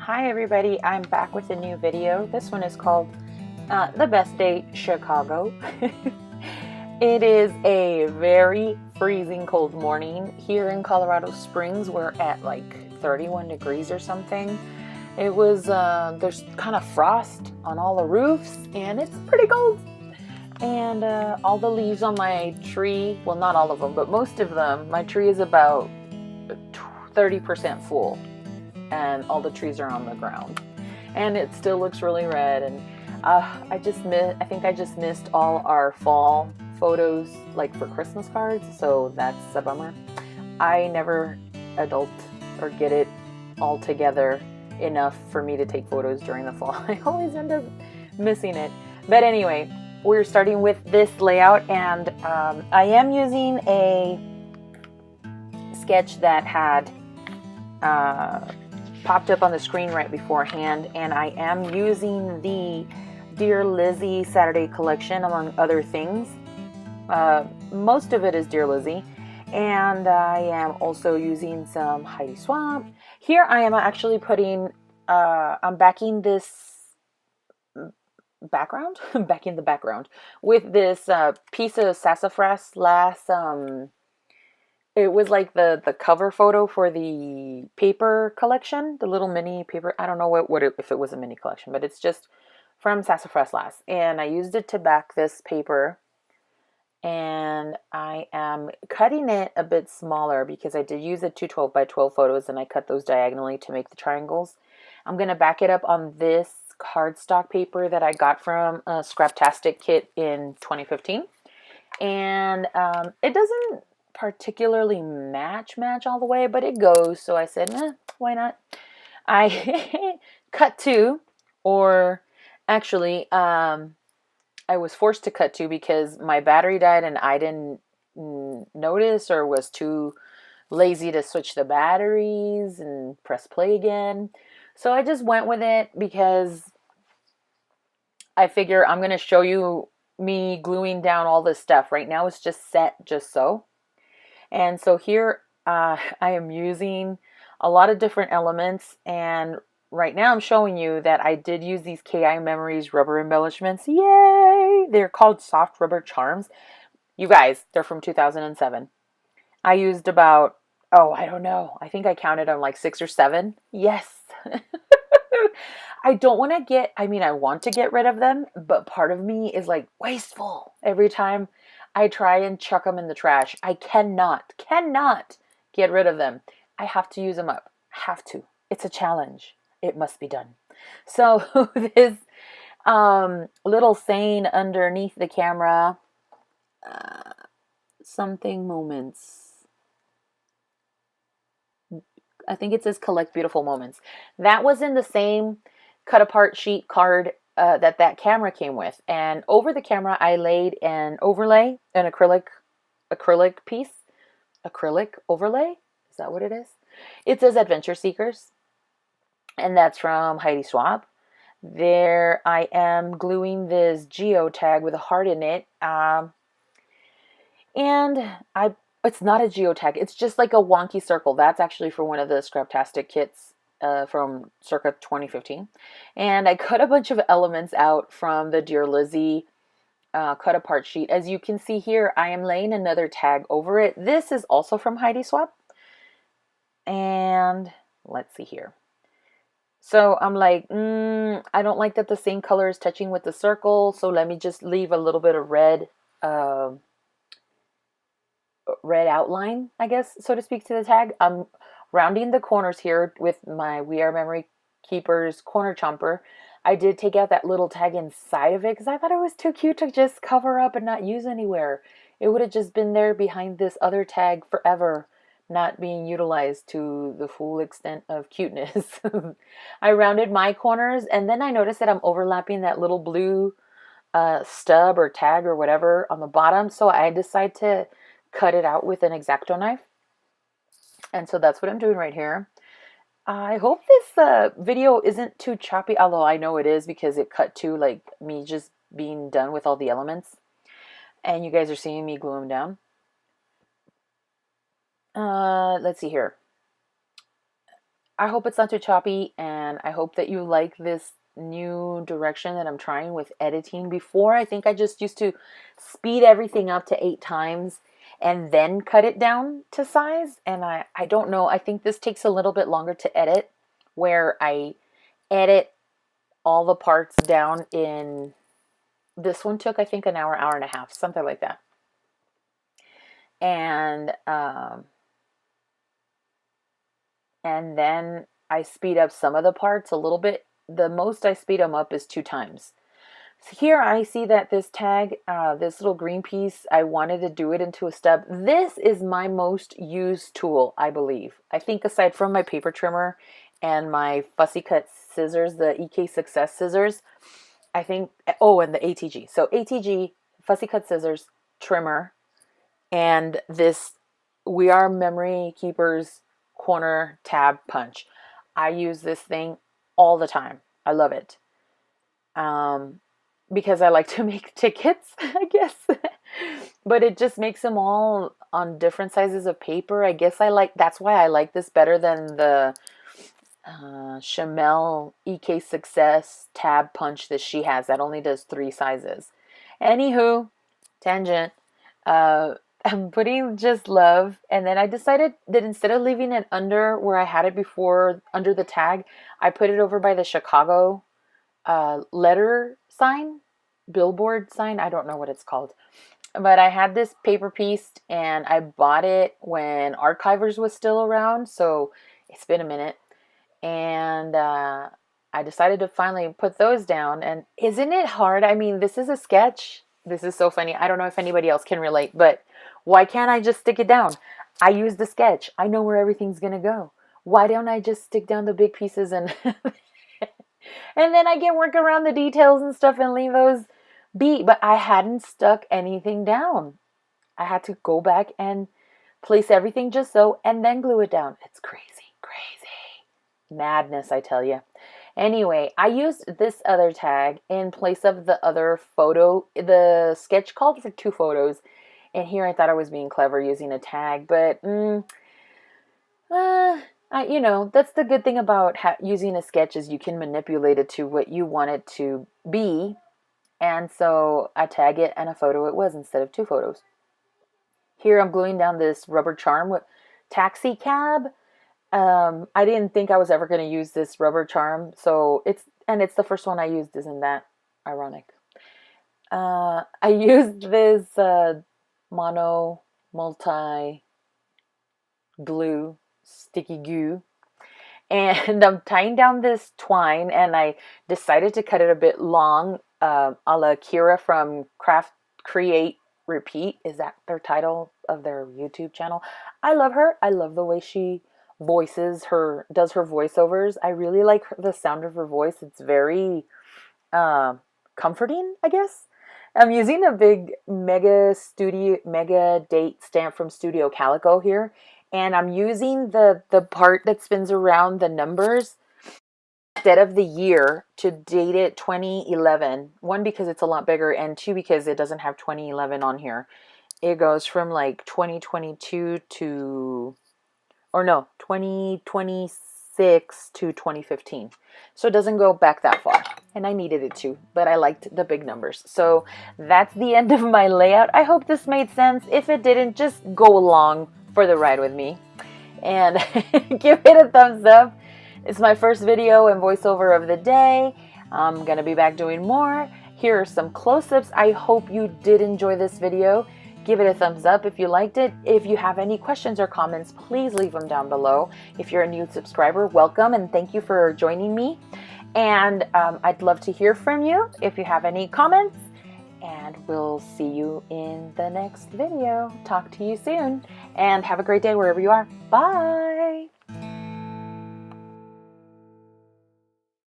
Hi everybody, I'm back with a new video. This one is called The Best Day Chicago. It is a very freezing cold morning here in Colorado Springs. We're at like 31 degrees or something. It was, there's kind of frost on all the roofs and it's pretty cold. And all the leaves on my tree, well not all of them, but most of them, my tree is about 30% full. And all the trees are on the ground and it still looks really red. And I think I just missed all our fall photos like for Christmas cards, so that's a bummer. I never adult or get it all together enough for me to take photos during the fall. I always end up missing it. But anyway, we're starting with this layout, and I am using a sketch that had popped up on the screen right beforehand, and I am using the Dear Lizzie Saturday collection among other things. Most of it is Dear Lizzie, and I am also using some Heidi Swapp. Here I am actually putting, I'm backing this background, backing the background with this piece of sassafras it was like the cover photo for the paper collection, the little mini paper. I don't know if it was a mini collection, but it's just from Sassafras Lass. And I used it to back this paper. And I am cutting it a bit smaller because I did use the 212 by 12 photos and I cut those diagonally to make the triangles. I'm going to back it up on this cardstock paper that I got from a Scraptastic kit in 2015. And it doesn't particularly match all the way, but it goes, so I said, why not? I cut two, or actually I was forced to cut two because my battery died and I didn't notice or was too lazy to switch the batteries and press play again. So I just went with it because I figure I'm going to show you me gluing down all this stuff. Right now it's just set just so. And so here I am using a lot of different elements, and right now I'm showing you that I did use these KI Memories rubber embellishments. Yay! They're called soft rubber charms. You guys, they're from 2007. I used about, I don't know, I think I counted on like 6 or 7. Yes. I don't want to I want to get rid of them, but part of me is like wasteful. Every time I try and chuck them in the trash, I cannot get rid of them. I have to use them up. Have to. It's a challenge. It must be done. So this little saying underneath the camera, something moments. I think it says collect beautiful moments. That was in the same cut apart sheet card that camera came with. And over the camera, I laid an overlay, an acrylic piece. Acrylic overlay? Is that what it is? It says Adventure Seekers. And that's from Heidi Swapp. There I am gluing this geo tag with a heart in it. It's not a geotag. It's just like a wonky circle. That's actually for one of the Scraptastic kits from circa 2015. And I cut a bunch of elements out from the Dear Lizzie cut apart sheet. As you can see here, I am laying another tag over it. This is also from Heidi Swapp. And let's see here. So I'm like, I don't like that the same color is touching with the circle. So let me just leave a little bit of red outline, I guess, so to speak, to the tag. I'm rounding the corners here with my We Are Memory Keepers corner chomper. I did take out that little tag inside of it because I thought it was too cute to just cover up and not use anywhere. It would have just been there behind this other tag forever, not being utilized to the full extent of cuteness. I rounded my corners, and then I noticed that I'm overlapping that little blue stub or tag or whatever on the bottom, so I decided to cut it out with an X-Acto knife. And so that's what I'm doing right here. I hope this video isn't too choppy, although I know it is because it cut to like me just being done with all the elements. And you guys are seeing me glue them down. Let's see here. I hope it's not too choppy, and I hope that you like this new direction that I'm trying with editing. Before, I think I just used to speed everything up to 8 times and then cut it down to size. And I don't know. I think this takes a little bit longer to edit, where I edit all the parts down in, this one took, I think, an hour, hour and a half, something like that. And then I speed up some of the parts a little bit. The most I speed them up is 2 times. So here I see that this tag, this little green piece, I wanted to do it into a stub. This is my most used tool, I believe. I think aside from my paper trimmer and my fussy cut scissors, the EK Success scissors, I think, oh, and the ATG. So ATG, fussy cut scissors, trimmer, and this We Are Memory Keepers corner tab punch. I use this thing all the time. I love it. Because I like to make tickets, I guess. But it just makes them all on different sizes of paper. I guess that's why I like this better than the Chamel EK Success tab punch that she has. That only does 3 sizes. Anywho, tangent. I'm putting just love, and then I decided that instead of leaving it under where I had it before, under the tag, I put it over by the Chicago letter sign, billboard sign. I don't know what it's called, but I had this paper piece, and I bought it when Archivers was still around, so it's been a minute, and I decided to finally put those down. And isn't it hard? I mean, this is a sketch. This is so funny. I don't know if anybody else can relate, but why can't I just stick it down? I use the sketch. I know where everything's going to go. Why don't I just stick down the big pieces and and then I can work around the details and stuff and leave those be? But I hadn't stuck anything down. I had to go back and place everything just so, and then glue it down. It's crazy, crazy. Madness, I tell you. Anyway, I used this other tag in place of the other photo. The sketch called for 2 photos. And here I thought I was being clever using a tag. But, you know, that's the good thing about using a sketch, is you can manipulate it to what you want it to be. And so I tag it, and a photo it was instead of 2 photos. Here I'm gluing down this rubber charm with taxi cab. I didn't think I was ever going to use this rubber charm, so it's the first one I used. Isn't that ironic? I used this mono multi glue, sticky goo, and I'm tying down this twine, and I decided to cut it a bit long, a la Kira from Create Repeat. Is that their title of their YouTube channel? I love her. I love the way she does her voiceovers. I really like the sound of her voice. It's very comforting, I guess. I'm using a big mega date stamp from Studio Calico here, and I'm using the part that spins around the numbers instead of the year to date it 2011. 1, because it's a lot bigger, and 2, because it doesn't have 2011 on here. It goes from like 2022 to, or no, 2026 to 2015. So it doesn't go back that far. And I needed it to, but I liked the big numbers. So that's the end of my layout. I hope this made sense. If it didn't, just go along for the ride with me. And give it a thumbs up. It's my first video and voiceover of the day. I'm going to be back doing more. Here are some close-ups. I hope you did enjoy this video. Give it a thumbs up if you liked it. If you have any questions or comments, please leave them down below. If you're a new subscriber, welcome, and thank you for joining me. And I'd love to hear from you if you have any comments. And we'll see you in the next video. Talk to you soon. And have a great day wherever you are. Bye!